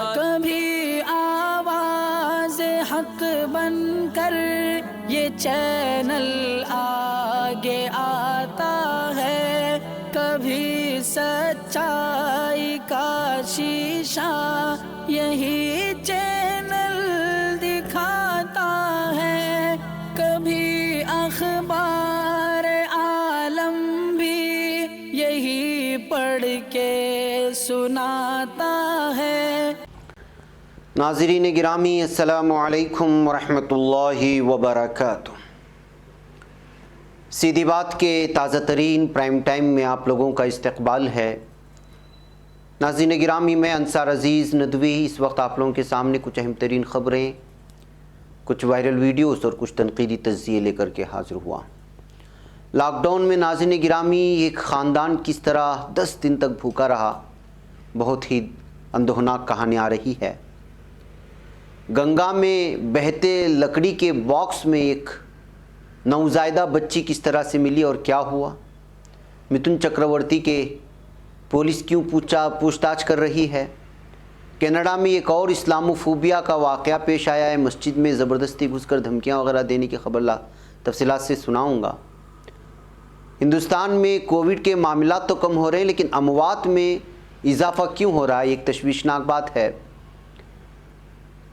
کبھی آواز حق بن کر یہ چینل آگے آتا ہے، کبھی سچائی کا شیشہ یہی چینل دکھاتا ہے، کبھی اخبار عالم بھی یہی پڑھ کے سناتا ہے۔ ناظرین گرامی، السلام علیکم ورحمۃ اللہ وبرکاتہ۔ سیدھی بات کے تازہ ترین پرائم ٹائم میں آپ لوگوں کا استقبال ہے۔ ناظرین گرامی، میں انصار عزیز ندوی اس وقت آپ لوگوں کے سامنے کچھ اہم ترین خبریں، کچھ وائرل ویڈیوز اور کچھ تنقیدی تجزیے لے کر کے حاضر ہوا۔ لاک ڈاؤن میں ناظرین گرامی ایک خاندان کس طرح 10 دن تک بھوکا رہا، بہت ہی اندوہناک کہانی آ رہی ہے۔ گنگا میں بہتے لکڑی کے باکس میں ایک نوزائیدہ بچی کس طرح سے ملی اور کیا ہوا، متن چکرورتی کے پولیس کیوں پوچھ تاچھ کر رہی ہے۔ کینیڈا میں ایک اور اسلاموفوبیا کا واقعہ پیش آیا ہے، مسجد میں زبردستی گھس کر دھمکیاں وغیرہ دینے کی خبر تفصیلات سے سناؤں گا۔ ہندوستان میں کووڈ کے معاملات تو کم ہو رہے ہیں لیکن اموات میں اضافہ کیوں ہو رہا ہے، ایک تشویشناک بات ہے۔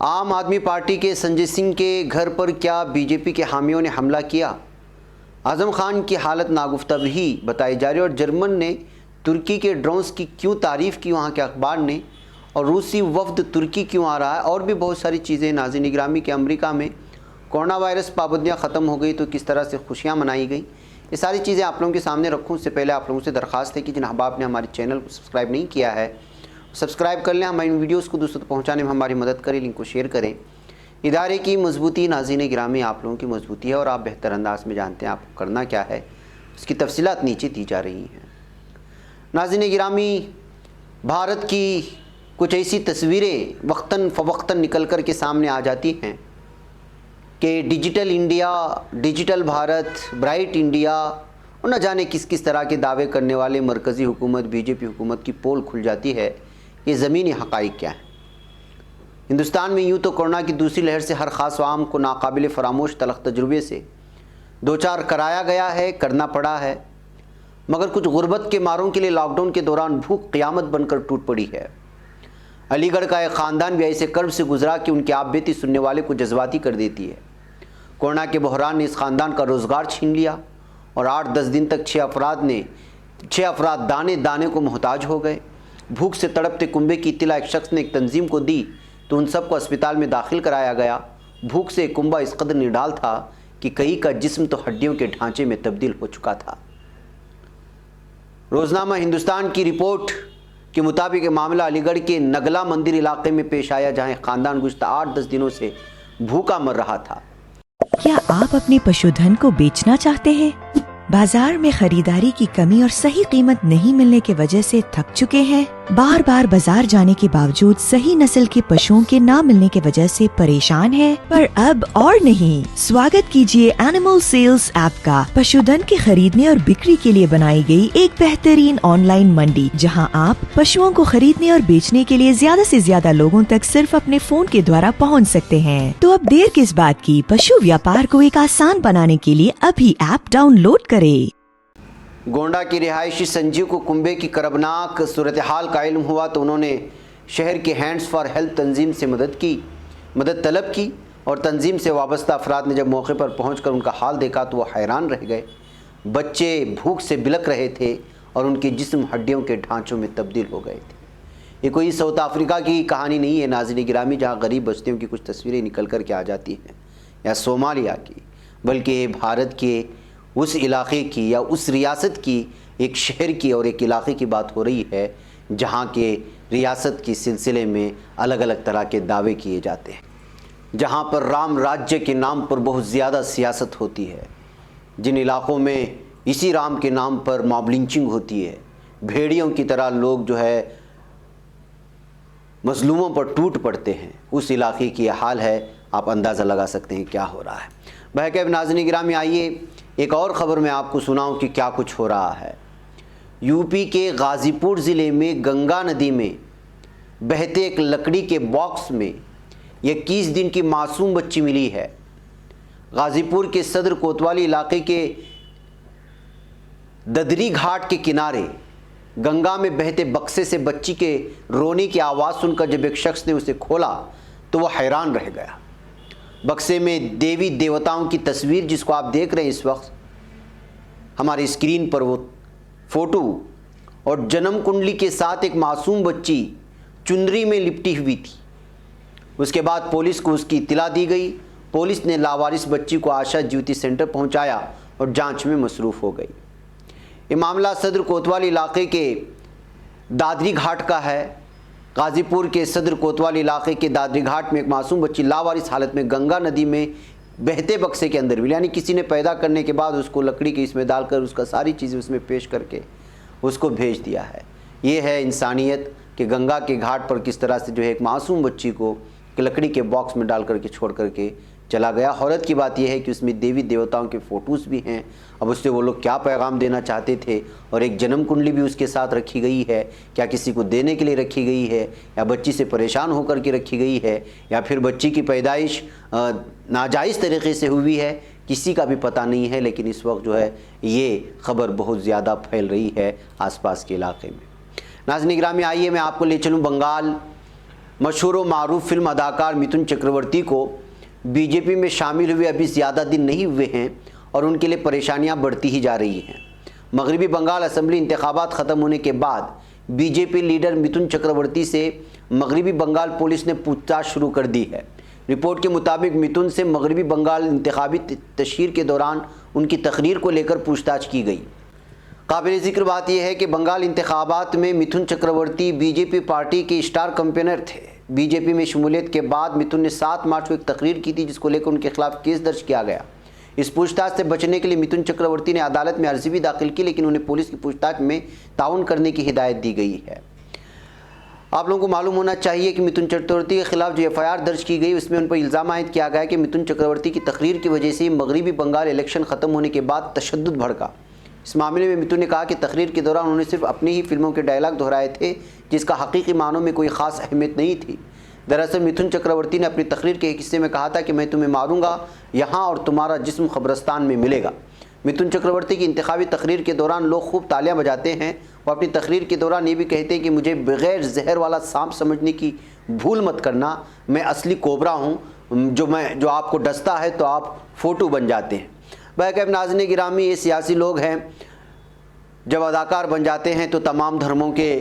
عام آدمی پارٹی کے سنجے سنگھ کے گھر پر کیا بی جے پی کے حامیوں نے حملہ کیا؟ اعظم خان کی حالت ناگفتہ بھی بتائی جا رہی ہے، اور جرمن نے ترکی کے ڈرونز کی کیوں تعریف کی وہاں کے اخبار نے، اور روسی وفد ترکی کیوں آ رہا ہے، اور بھی بہت ساری چیزیں۔ ناظرین گرامی کے امریکہ میں کورونا وائرس پابندیاں ختم ہو گئی تو کس طرح سے خوشیاں منائی گئیں، یہ ساری چیزیں آپ لوگوں کے سامنے رکھوں۔ اس سے پہلے آپ لوگوں سے درخواست ہے کہ جن احباب نے ہمارے چینل کو سبسکرائب نہیں کیا ہے سبسکرائب کر لیں، ہماری ان ویڈیوز کو دوسروں تک پہنچانے میں ہماری مدد کریں، لنک کو شیئر کریں۔ ادارے کی مضبوطی ناظرین گرامی آپ لوگوں کی مضبوطی ہے، اور آپ بہتر انداز میں جانتے ہیں آپ کو کرنا کیا ہے، اس کی تفصیلات نیچے دی جا رہی ہیں۔ ناظرین گرامی، بھارت کی کچھ ایسی تصویریں وقتاً فوقتاً نکل کر کے سامنے آ جاتی ہیں کہ digital India, digital Bharat, bright India, اور نہ جانے کس کس طرح کے دعوے کرنے والے مرکزی حکومت، بی جے پی حکومت کی پول کھل جاتی ہے۔ یہ زمینی حقائق کیا ہیں؟ ہندوستان میں یوں تو کورونا کی دوسری لہر سے ہر خاص و عام کو ناقابل فراموش تلخ تجربے سے دوچار کرایا گیا ہے، کرنا پڑا ہے، مگر کچھ غربت کے ماروں کے لیے لاک ڈاؤن کے دوران بھوک قیامت بن کر ٹوٹ پڑی ہے۔ علی گڑھ کا ایک خاندان بھی ایسے کرب سے گزرا کہ ان کی آپ بیتی سننے والے کو جذباتی کر دیتی ہے۔ کورونا کے بحران نے اس خاندان کا روزگار چھین لیا، اور 8-10 دن تک 6 افراد دانے دانے کو محتاج ہو گئے۔ بھوک سے تڑپتے کنبے کی اطلاع ایک شخص نے ایک تنظیم کو دی تو ان سب کو اسپتال میں داخل کرایا گیا۔ بھوک سے کنبا اس قدر نڈال تھا کہ کئی کا جسم تو ہڈیوں کے ڈھانچے میں تبدیل ہو چکا تھا۔ روزنامہ ہندوستان کی رپورٹ کے مطابق یہ معاملہ علی گڑھ کے نگلا مندر علاقے میں پیش آیا، جہاں ایک خاندان گزشتہ 8-10 دنوں سے بھوکا مر رہا تھا۔ کیا آپ اپنے پشو دھن کو بیچنا چاہتے ہیں؟ بازار میں خریداری کی کمی اور صحیح قیمت نہیں ملنے کی وجہ سے تھک چکے ہیں؟ بار بار بازار جانے کے باوجود صحیح نسل کے پشوؤں کے نہ ملنے کی وجہ سے پریشان ہیں؟ پر اب اور نہیں، سواگت کیجئے اینیمل سیلز ایپ کا۔ پشو دھن کے خریدنے اور بکری کے لیے بنائی گئی ایک بہترین آن لائن منڈی، جہاں آپ پشوؤں کو خریدنے اور بیچنے کے لیے زیادہ سے زیادہ لوگوں تک صرف اپنے فون کے دوارا پہنچ سکتے ہیں۔ تو اب دیر کس بات کی، پشو ویاپار کو ایک آسان بنانے کے لیے ابھی ایپ ڈاؤن لوڈ کریں۔ گونڈا کی رہائشی سنجیو کو کنبے کی کربناک صورتحال کا علم ہوا تو انہوں نے شہر کے ہینڈز فار ہیلتھ تنظیم سے مدد طلب کی، اور تنظیم سے وابستہ افراد نے جب موقع پر پہنچ کر ان کا حال دیکھا تو وہ حیران رہ گئے۔ بچے بھوک سے بلک رہے تھے اور ان کے جسم ہڈیوں کے ڈھانچوں میں تبدیل ہو گئے تھے۔ یہ کوئی ساؤتھ افریقہ کی کہانی نہیں ہے ناظرین گرامی، جہاں غریب بستیوں کی کچھ تصویریں نکل کر کے آ جاتی ہیں، یا صومالیہ کی، بلکہ بھارت کے اس علاقے کی یا اس ریاست کی ایک شہر کی اور ایک علاقے کی بات ہو رہی ہے جہاں کے ریاست کی سلسلے میں الگ الگ طرح کے دعوے کیے جاتے ہیں، جہاں پر رام راجیہ کے نام پر بہت زیادہ سیاست ہوتی ہے، جن علاقوں میں اسی رام کے نام پر ماب لنچنگ ہوتی ہے، بھیڑیوں کی طرح لوگ جو ہے مظلوموں پر ٹوٹ پڑتے ہیں، اس علاقے کی یہ حال ہے۔ آپ اندازہ لگا سکتے ہیں کیا ہو رہا ہے۔ بہرکیف ناظرین گرامی، آئیے ایک اور خبر میں آپ کو سناؤں کہ کیا کچھ ہو رہا ہے۔ یو پی کے غازی پور ضلع میں گنگا ندی میں बहते एक लकड़ी के बॉक्स में 21 दिन की मासूम बच्ची मिली है। गाजीपुर के सदर कोतवाली इलाके के ददरी घाट के किनारे गंगा में बहते बक्से से बच्ची के रोने की आवाज़ सुनकर जब एक शख्स ने उसे खोला तो वह हैरान रह गया। बक्से में देवी देवताओं की तस्वीर, जिसको आप देख रहे हैं इस वक्त हमारी स्क्रीन पर, वो फोटो और जन्म कुंडली के साथ एक मासूम बच्ची चुनरी में लिपटी हुई थी। उसके बाद पुलिस को उसकी इत्तला दी गई। पुलिस ने लावारिस बच्ची को आशा ज्योति सेंटर पहुंचाया और जांच में मसरूफ़ हो गई। ये मामला सदर कोतवाली इलाके के दादरी घाट का है। गाजीपुर के सदर कोतवाली इलाके के दादरी घाट में एक मासूम बच्ची लावारिस हालत में गंगा नदी में बहते बक्से के अंदर मिली, यानी किसी ने पैदा करने के बाद उसको लकड़ी के इसमें डालकर उसका सारी चीज़ें उसमें पेश करके उसको भेज दिया है। ये है इंसानियत कि गंगा के घाट पर किस तरह से जो है एक मासूम बच्ची को लकड़ी के बॉक्स में डाल करके छोड़ करके चला गया। हैरत की बात यह है कि उसमें देवी देवताओं के फ़ोटोज़ भी हैं। अब उससे वो लोग क्या पैगाम देना चाहते थे, और एक जन्म कुंडली भी उसके साथ रखी गई है। क्या किसी को देने के लिए रखी गई है, या बच्ची से परेशान होकर के रखी गई है, या फिर बच्ची की पैदाइश नाजायज़ तरीक़े से हुई है, किसी का भी पता नहीं है। लेकिन इस वक्त जो है ये ख़बर बहुत ज़्यादा फैल रही है आसपास के इलाके में। नाज़रीन गिरामी, आइए मैं आपको ले चलूँ बंगाल। मशहूर व मारूफ फिल्म अदाकार मिथुन चक्रवर्ती को बीजेपी में शामिल हुए अभी ज़्यादा दिन नहीं हुए हैं और उनके लिए परेशानियां बढ़ती ही जा रही हैं। मगरबी बंगाल असेंबली इंतखाबात ख़त्म होने के बाद बीजेपी लीडर मिथुन चक्रवर्ती से मगरबी बंगाल पुलिस ने पूछताछ शुरू कर दी है। रिपोर्ट के मुताबिक मिथुन से मगरबी बंगाल इंतखाबी तशहीर के दौरान उनकी तकरीर को लेकर पूछताछ की गई। काबिल ज़िक्र बात यह है कि बंगाल इंतखाबात में मिथुन चक्रवर्ती बीजेपी पार्टी के स्टार कैंपेनर थे। बीजेपी में शमूलियत के बाद मिथुन ने 7 मार्च को एक तकरीर की थी, जिसको लेकर उनके खिलाफ केस दर्ज किया गया। इस पूछताछ से बचने के लिए मिथुन चक्रवर्ती ने अदालत में अर्जी भी दाखिल की, लेकिन उन्हें पुलिस की पूछताछ में ताउन करने की हिदायत दी गई है। आप लोगों को मालूम होना चाहिए कि मिथुन चक्रवर्ती के खिलाफ जो FIR दर्ज की गई उसमें उन पर इल्ज़ाम आयद किया गया कि मिथुन चक्रवर्ती की तकरीर की वजह से मगरबी बंगाल इलेक्शन ख़त्म होने के बाद तशद्दुद भड़का। इस मामले में मिथुन ने कहा कि तकरीर के दौरान उन्होंने सिर्फ अपनी ही फिल्मों के डायलॉग दोहराए थे, जिसका हकीकी मानों में कोई ख़ास अहमियत नहीं थी। दरअसल मिथुन चक्रवर्ती ने अपनी तकरीर के एक हिस्से में कहा था कि मैं तुम्हें मारूंगा यहाँ और तुम्हारा जिस्म कब्रिस्तान में मिलेगा। मिथुन चक्रवर्ती की इंतखाबी तकरीर के दौरान लोग खूब तालियां बजाते हैं। वो अपनी तकरीर के दौरान ये भी कहते हैं कि मुझे बग़ैर जहर वाला सांप समझने की भूल मत करना, मैं असली कोबरा हूँ, जो आपको डसता है तो आप फ़ोटो बन जाते हैं। बाक़ी नाज़रीन गिरामी, ये सियासी लोग हैं, जब अदाकार बन जाते हैं तो तमाम धर्मों के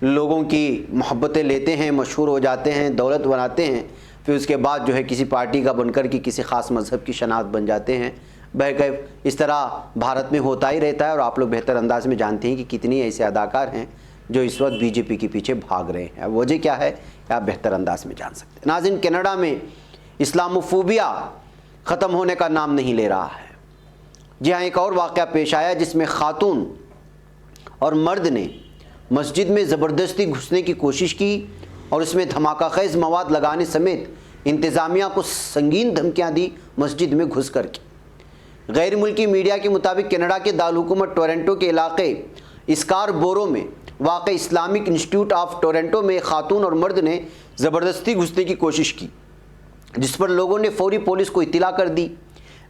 लोगों की मोहब्बतें लेते हैं, मशहूर हो जाते हैं, दौलत बनाते हैं, फिर उसके बाद जो है किसी पार्टी का बनकर के किसी ख़ास मज़हब की शनाख्त बन जाते हैं। बहरकैफ इस तरह भारत में होता ही रहता है, और आप लोग बेहतर अंदाज में जानते हैं कि कितनी ऐसे अदाकार हैं जो इस वक्त बीजेपी के पीछे भाग रहे हैं। वजह क्या है आप बेहतर अंदाज में जान सकते हैं। नाज़रीन, कनाडा में इस्लामोफोबिया ख़त्म होने का नाम नहीं ले रहा है। जी हाँ, एक और वाक़या पेश आया जिसमें खातून और मर्द ने मस्जिद में ज़बरदस्ती घुसने की कोशिश की और उसमें धमाका खेज़ मवाद लगाने समेत इंतज़ामिया को संगीन धमकियां दी मस्जिद में घुस कर के। गैर मुल्की मीडिया के मुताबिक कनाडा के दारुलहुकूमत टोरंटो के इलाके स्कारबोरो में वाक़ इस्लामिक इंस्टीट्यूट ऑफ टोरंटो में खातून और मर्द ने ज़बरदस्ती घुसने की कोशिश की, जिस पर लोगों ने फौरी पुलिस को इत्तला कर दी।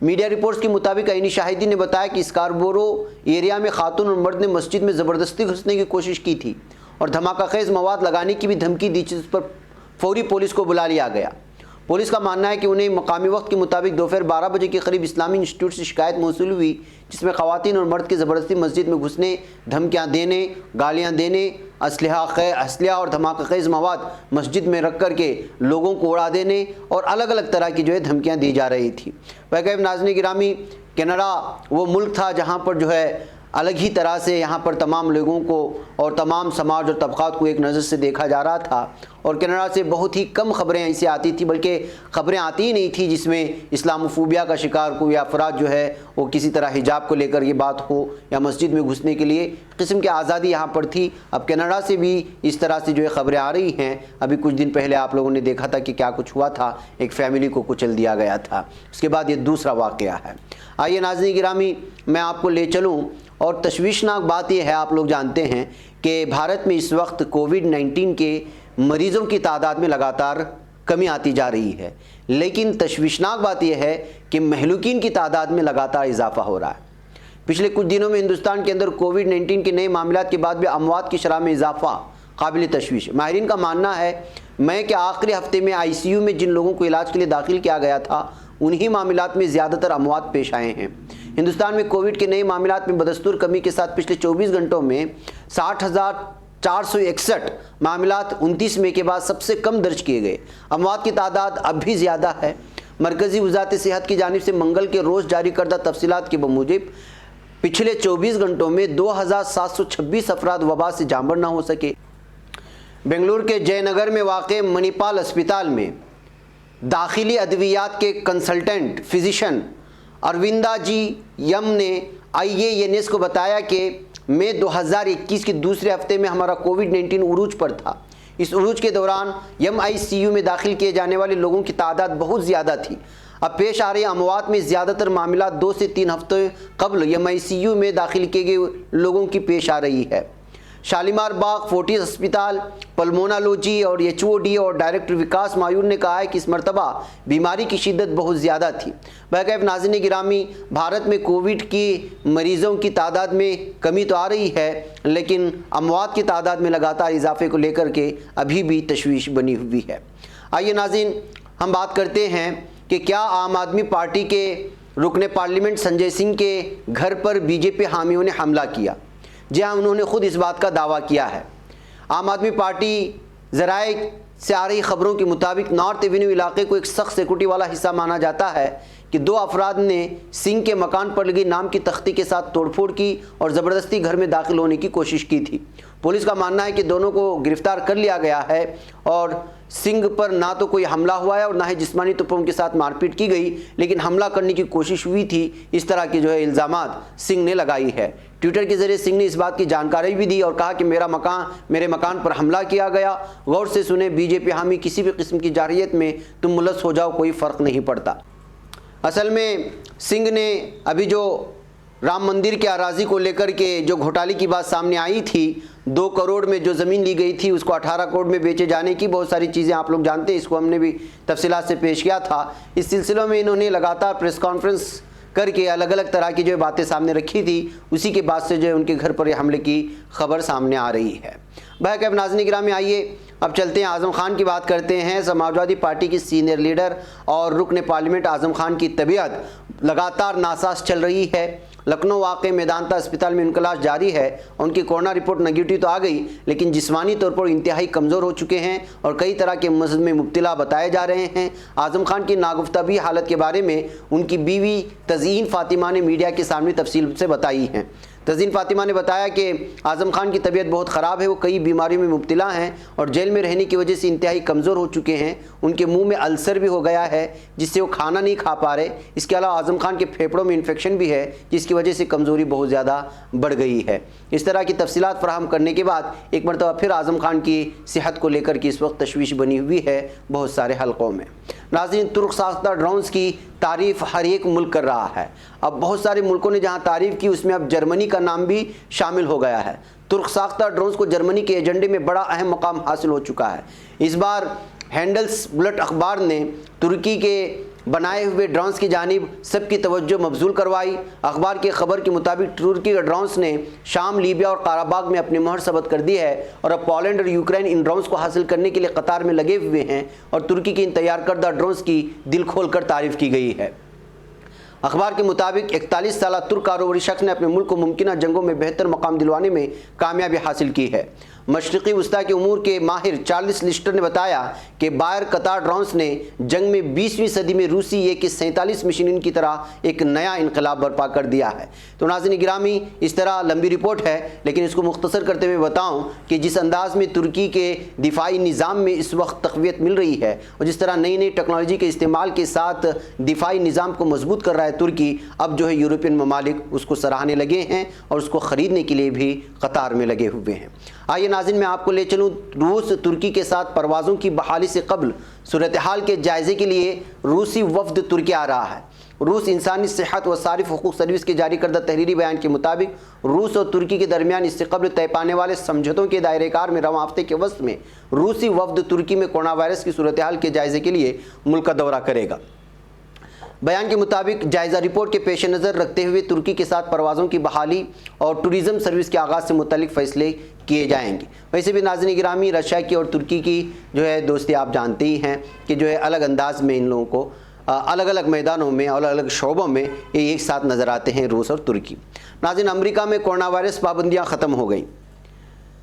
मीडिया रिपोर्ट्स के मुताबिक आईनी शाहिदी ने बताया कि स्कारबोरो एरिया में खातून और मर्द ने मस्जिद में ज़बरदस्ती घुसने की कोशिश की थी और धमाका खेज़ मवाद लगाने की भी धमकी दी, जिस पर फौरी पुलिस को बुला लिया गया। पुलिस का मानना है कि उन्हें मकामी वक्त के मुताबिक दोपहर 12 बजे के करीब इस्लामी इंस्टीट्यूट से शिकायत मौसूल हुई, जिसमें ख़वातीन और मर्द के ज़बरदस्ती मस्जिद में घुसने, धमकियाँ देने, गालियाँ देने, असलहा और धमाका खेज़ मवाद मस्जिद में रख कर के लोगों को उड़ा देने और अलग अलग तरह की जो है धमकियाँ दी जा रही थी। वैकैब नाज़रीन गिरामी, कनाडा वो मुल्क था जहाँ पर जो है अलग ही तरह से यहाँ पर तमाम लोगों को और तमाम समाज और तबक़ात को एक नज़र से देखा जा रहा था, और कनाडा से बहुत ही कम ख़बरें ऐसी आती थी, बल्कि ख़बरें आती ही नहीं थी जिसमें इस्लामोफोबिया का शिकार कोई अफराद जो है वो किसी तरह हिजाब को लेकर ये बात हो या मस्जिद में घुसने के लिए किस्म की आज़ादी यहाँ पर थी। अब कनाडा से भी इस तरह से जो है ख़बरें आ रही हैं। अभी कुछ दिन पहले आप लोगों ने देखा था कि क्या कुछ हुआ था, एक फ़ैमिली को कुचल दिया गया था। उसके बाद ये दूसरा वाक़या है। आइए नाज़रीन गिरामी, मैं आपको ले चलूँ, और तशवीशनाक बात यह है, आप लोग जानते हैं कि भारत में इस वक्त कोविड-19 के मरीजों की तादाद में लगातार कमी आती जा रही है, लेकिन तशवीशनाक बात यह है कि महलूकीन की तादाद में लगातार इजाफा हो रहा है। पिछले कुछ दिनों में हिंदुस्तान के अंदर कोविड-19 के नए मामलात के बाद भी अमवात की शरह में इजाफा काबिल तशवीश। माहिरीन का मानना है मई के आखिरी हफ्ते में ICU में जिन लोगों को इलाज के लिए दाखिल किया गया था उन्हीं मामलात में ज़्यादातर अमवात पेश आए हैं। हिंदुस्तान में कोविड के नए मामलात में बदस्तूर कमी के साथ पिछले 24 घंटों में 60,461 मामलात 29 मई के बाद सबसे कम दर्ज किए गए। अमवात की तादाद अब भी ज़्यादा है। मरकज़ी वज़ारत सेहत की जानिब से मंगल के रोज़ जारी करदा तफसीलात के बमूजिब पिछले 24 घंटों में 2,726 अफराद वबा से जांबर ना हो सके। बेंगलुरु के जयनगर में वाक़े मणिपाल अस्पताल में दाखिली अद्वियात के कंसल्टेंट फिजिशियन अरविंदा जी यम ने IANS को बताया कि मई 2021 के दूसरे हफ्ते में हमारा कोविड-19 उरूज पर था। इस उरूज के दौरान MICU में दाखिल किए जाने वाले लोगों की तादाद बहुत ज़्यादा थी। अब पेश आ रही अमवात में ज़्यादातर मामला 2 से 3 हफ्ते कबल MICU में दाखिल किए गए लोगों की पेश आ रही है। शालीमार बाग, फोर्टिस अस्पताल, पल्मोनोलॉजी और HOD और डायरेक्टर विकास मायूर ने कहा है कि इस मरतबा बीमारी की शिद्दत बहुत ज़्यादा थी। बहकैफ नाज़रीन गिरामी, भारत में कोविड की मरीज़ों की तादाद में कमी तो आ रही है, लेकिन अमवात की तादाद में लगातार इजाफे को लेकर के अभी भी तशवीश बनी हुई है। आइए नाज़रीन, हम बात करते हैं कि क्या आम आदमी पार्टी के रुकने पार्लियामेंट संजय सिंह के घर पर BJP हामियों ने हमला किया। जी हाँ, उन्होंने खुद इस बात का दावा किया है। आम आदमी पार्टी ज़राए से आ रही खबरों के मुताबिक नॉर्थ एवेन्यू इलाके को एक सख्त सिक्योरिटी वाला हिस्सा माना जाता है कि 2 अफराद ने सिंह के मकान पर लगी नाम की तख्ती के साथ तोड़फोड़ की और ज़बरदस्ती घर में दाखिल होने की कोशिश की थी। पुलिस का मानना है कि दोनों को गिरफ्तार कर लिया गया है और सिंह पर ना तो कोई हमला हुआ है और ना ही जिस्मानी तौर पर उनके साथ मारपीट की गई, लेकिन हमला करने की कोशिश हुई थी। इस तरह के इल्ज़ामात सिंह ने लगाई है। ट्विटर के ज़रिए सिंह ने इस बात की जानकारी भी दी और कहा कि मेरे मकान पर हमला किया गया। गौर से सुने, BJP हामी किसी भी किस्म की जारहियत में तुम मुलस हो जाओ, कोई फ़र्क नहीं पड़ता। असल में सिंह ने अभी जो राम मंदिर के अराज़ी को लेकर के जो घोटाले की बात सामने आई थी, 2 करोड़ में जो ज़मीन ली गई थी उसको 18 करोड़ में बेचे जाने की बहुत सारी चीज़ें आप लोग जानते हैं, इसको हमने भी तफसीलात से पेश किया था। इस सिलसिले में इन्होंने लगातार प्रेस कॉन्फ्रेंस करके अलग अलग तरह की जो बातें सामने रखी थी, उसी के बाद से जो उनके घर पर हमले की खबर सामने आ रही है। बहरकैफ नाज़रीन गिरामी, आइए अब चलते हैं आज़म खान की बात करते हैं। समाजवादी पार्टी की सीनियर लीडर और रुकन पार्लियामेंट आज़म खान की तबीयत लगातार नासाज चल रही है। लखनऊ वाक़े मेदांता अस्पताल में उनका इलाज जारी है। उनकी कोरोना रिपोर्ट नेगेटिव तो आ गई, लेकिन जिस्मानी तौर पर इंतहाई कमज़ोर हो चुके हैं और कई तरह के मर्ज़ में मुब्तला बताए जा रहे हैं। आज़म खान की नागुफ्ताबी हालत के बारे में उनकी बीवी तज़ीन फ़ातिमा ने मीडिया के सामने तफसील से बताई हैं। तज़ीन फ़ातिमा ने बताया कि आज़म खान की तबीयत बहुत ख़राब है, वो कई बीमारियों में मुब्तला हैं और जेल में रहने की वजह से इंतहाई कमज़ोर हो चुके हैं। उनके मुंह में अल्सर भी हो गया है जिससे वो खाना नहीं खा पा रहे। इसके अलावा आज़म खान के फेफड़ों में इन्फेक्शन भी है जिसकी वजह से कमज़ोरी बहुत ज़्यादा बढ़ गई है। इस तरह की तफसीलात फराहम करने के बाद एक मरतबा फिर आज़म खान की सेहत को लेकर के इस वक्त तशवीश बनी हुई है बहुत सारे हलकों में। नाज़रीन, तुर्क साख्ता ड्रोन्स की तारीफ़ हर एक मुल्क कर रहा है। अब बहुत सारे मुल्कों ने जहां तारीफ़ की उसमें अब जर्मनी का नाम भी शामिल हो गया है। तुर्क साख्ता ड्रोन्स को जर्मनी के एजेंडे में बड़ा अहम मकाम हासिल हो चुका है। इस बार हैंडल्सब्लट अखबार ने तुर्की के बनाए हुए ड्रोन्स की जानिब सबकी तवज्जो मबजूल करवाई। अखबार की खबर के मुताबिक तुर्की के ड्रोन्स ने शाम, लीबिया और काराबाग में अपनी मोहर सबत कर दी है और अब पोलैंड और यूक्रेन इन ड्रोन्स को हासिल करने के लिए कतार में लगे हुए हैं और तुर्की की इन तैयार करदा ड्रोन्स की दिल खोल कर तारीफ़ की गई है। अखबार के मुताबिक 41 साला तुर्क कारोबारी शख्स ने अपने मुल्क को मुमकिन जंगों में बेहतर मकाम दिलवाने में कामयाबी हासिल की है। मशरक़ी वस्ता के उमूर के माहिर चार्ल्स लिस्टर ने बताया कि बायर कतार ड्रोन्स ने जंग में 20वीं सदी में रूसी AK-47 मशीन की तरह एक नया इनकलाब बर्पा कर दिया है। तो नाज़रीन गिरामी, इस तरह लंबी रिपोर्ट है, लेकिन इसको मुख्तसर करते हुए बताऊं कि जिस अंदाज में तुर्की के दिफाई निज़ाम में इस वक्त तक़वियत मिल रही है और जिस तरह नई नई टेक्नोलॉजी के इस्तेमाल के साथ दिफाई निज़ाम को मजबूत कर रहा है तुर्की, अब जो है यूरोपियन ममालिक उसको सराहने लगे हैं और उसको ख़रीदने के लिए भी कतार में लगे हुए हैं। आइए नाज़रीन, मैं आपको ले चलूँ रूस तुर्की के साथ परवाज़ों की बहाली से कबल सूरत हाल के जायज़े के लिए रूसी वफ़द तुर्की आ रहा है। روس انسانی صحت و صارف حقوق سروس کے جاری کردہ تحریری بیان کے مطابق روس اور ترکی کے درمیان اس سے قبل طے پانے والے سمجھوتوں کے دائرہ کار میں رواں ہفتے کے وسط میں روسی وفد ترکی میں کورونا وائرس کی صورتحال کے جائزے کے لیے ملک کا دورہ کرے گا۔ بیان کے مطابق جائزہ رپورٹ کے پیش نظر رکھتے ہوئے ترکی کے ساتھ پروازوں کی بحالی اور ٹورزم سروس کے آغاز سے متعلق فیصلے کیے جائیں گے۔ ویسے بھی ناظرین گرامی، رشیا کی اور ترکی کی دوستی آپ جانتے ہی ہیں کہ الگ انداز میں ان لوگوں کو الگ الگ میدانوں میں اور الگ الگ شعبوں میں یہ ایک ساتھ نظر آتے ہیں، روس اور ترکی۔ ناظرین، امریکہ میں کورونا وائرس پابندیاں ختم ہو گئیں،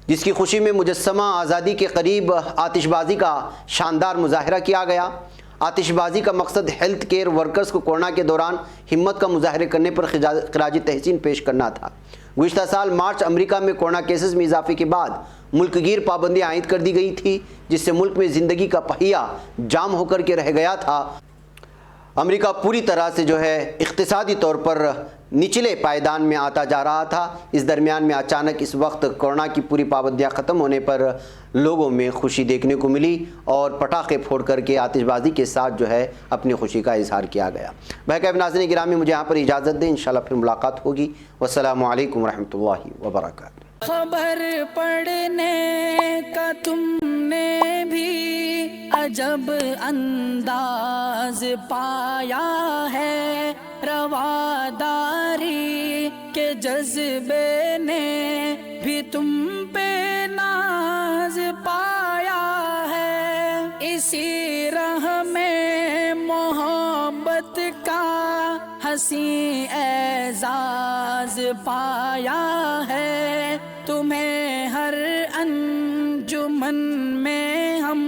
جس کی خوشی میں مجسمہ آزادی کے قریب آتش بازی کا شاندار مظاہرہ کیا گیا۔ آتش بازی کا مقصد ہیلتھ کیئر ورکرز کو کورونا کے دوران ہمت کا مظاہرے کرنے پر خراج تحسین پیش کرنا تھا۔ گزشتہ سال مارچ امریکہ میں کورونا کیسز میں اضافے کے بعد ملک گیر پابندیاں عائد کر دی گئی تھی، جس سے ملک میں زندگی کا پہیہ جام ہو کر کے رہ گیا تھا۔ امریکہ پوری طرح سے اقتصادی طور پر نچلے پائیدان میں آتا جا رہا تھا۔ اس درمیان میں اچانک اس وقت کورونا کی پوری پابندیاں ختم ہونے پر لوگوں میں خوشی دیکھنے کو ملی اور پٹاخے پھوڑ کر کے آتش بازی کے ساتھ اپنی خوشی کا اظہار کیا گیا۔ بہرکیف ناظرین گرامی، مجھے یہاں پر اجازت دیں، انشاءاللہ پھر ملاقات ہوگی۔ والسلام علیکم ورحمۃ اللہ وبرکاتہ۔ خبر پڑھنے کا تم نے بھی عجب انداز پایا ہے، رواداری کے جذبے نے بھی تم پہ ناز پایا ہے، اسی راہ میں محبت کا حسین اعزاز پایا ہے، تمہیں ہر انجمن میں ہم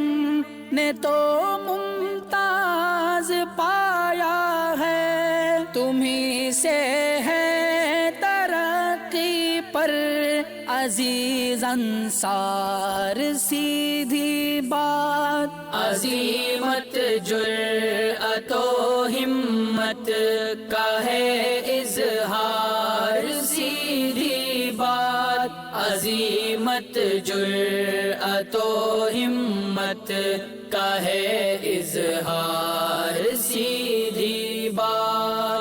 نے تو ممتاز پایا ہے، تمہیں سے ہے ترقی پر عزیز انصار، سیدھی بات عظیمت جرأت و ہمت کا ہے اظہار، سیدھی بات عظیمت جرأت و ہمت کا ہے اظہار، سیدھی بات۔